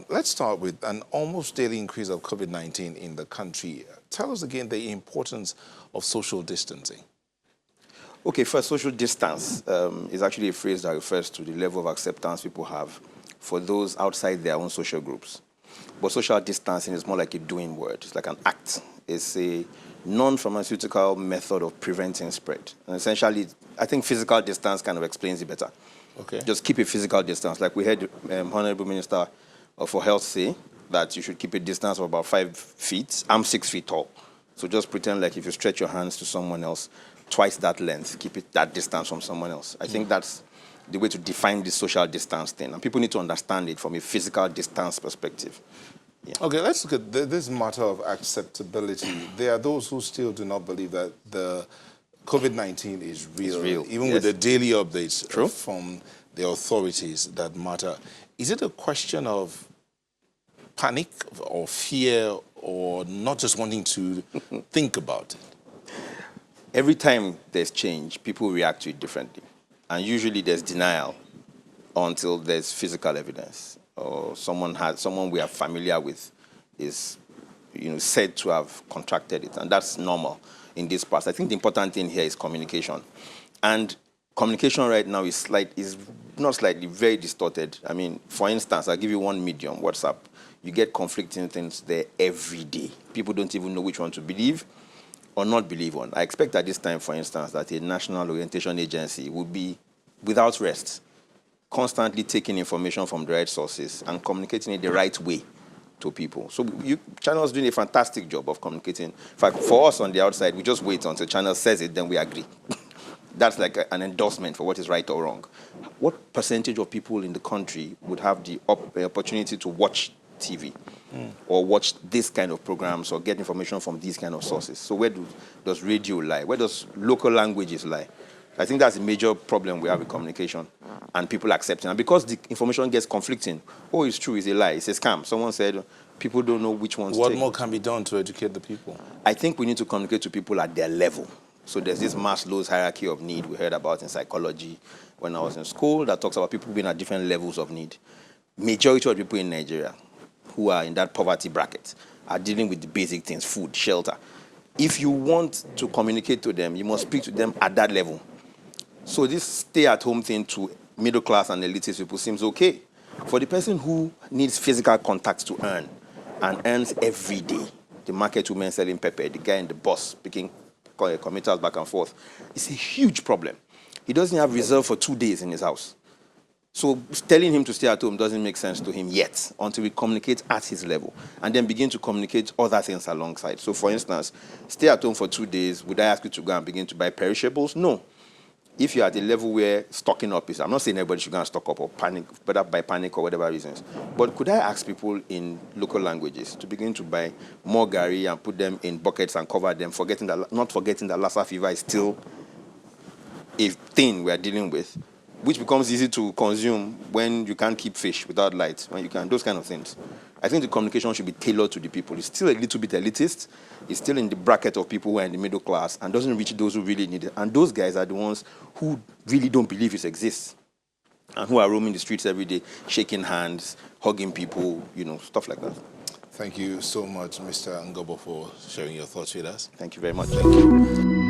Let's start with an almost daily increase of COVID-19 in the country. Tell us again the importance of social distancing. Okay, first, social distance is actually a phrase that refers to the level of acceptance people have for those outside their own social groups. But social distancing is more like a doing word. It's like an act. It's a non-pharmaceutical method of preventing spread. And essentially, I think physical distance kind of explains it better. Okay. Just keep a physical distance. Like we heard Honorable Minister for Health say that you should keep a distance of about 5 feet. I'm 6 feet tall. So just pretend like if you stretch your hands to someone else, twice that length, keep it that distance from someone else. I think that's the way to define the social distance thing. And people need to understand it from a physical distance perspective. Yeah. Okay, let's look at this matter of acceptability. There are those who still do not believe that the COVID-19 is real, even yes. with the daily updates True. from the authorities that matter. Is it a question of panic or fear or not just wanting to think about it? Every time there's change, people react to it differently. And usually there's denial until there's physical evidence or someone we are familiar with is said to have contracted it. And that's normal in this part. I think the important thing here is communication. And communication right now is not slightly, very distorted. I mean, for instance, I'll give you one medium, WhatsApp. You get conflicting things there every day. People don't even know which one to believe or not believe on. I expect at this time, for instance, that a national orientation agency would be without rest, constantly taking information from the right sources and communicating it the right way to people. So Channel's doing a fantastic job of communicating. In fact, for us on the outside, we just wait until Channel says it, then we agree. That's like an endorsement for what is right or wrong. What percentage of people in the country would have the opportunity to watch TV or watch this kind of programs or get information from these kind of sources? So where does radio lie? Where does local languages lie? I think that's a major problem we have with communication and people accepting. And because the information gets conflicting, oh, it's true, it's a lie, it's a scam. Someone said people don't know which ones to take. What more can be done to educate the people? I think we need to communicate to people at their level. So there's this Maslow's hierarchy of need we heard about in psychology when I was in school that talks about people being at different levels of need. Majority of people in Nigeria who are in that poverty bracket are dealing with the basic things, food, shelter. If you want to communicate to them, you must speak to them at that level. So this stay-at-home thing to middle class and elitist people seems okay. For the person who needs physical contact to earn and earns every day, the market woman selling pepper, the guy in the bus picking commuters back and forth, it's a huge problem. He doesn't have reserve for 2 days in his house. So telling him to stay at home doesn't make sense to him yet until we communicate at his level and then begin to communicate other things alongside. So for instance, stay at home for 2 days. Would I ask you to go and begin to buy perishables? No. If you're at a level where stocking up is, I'm not saying everybody should go and stock up or panic, whether by panic or whatever reasons, but could I ask people in local languages to begin to buy more gari and put them in buckets and cover them, not forgetting that Lassa fever is still a thing we're dealing with, which becomes easy to consume when you can't keep fish without light, when you can, those kind of things. I think the communication should be tailored to the people. It's still a little bit elitist. It's still in the bracket of people who are in the middle class and doesn't reach those who really need it. And those guys are the ones who really don't believe it exists and who are roaming the streets every day, shaking hands, hugging people, stuff like that. Thank you so much, Mr. Ngobo, for sharing your thoughts with us. Thank you very much. Thank you.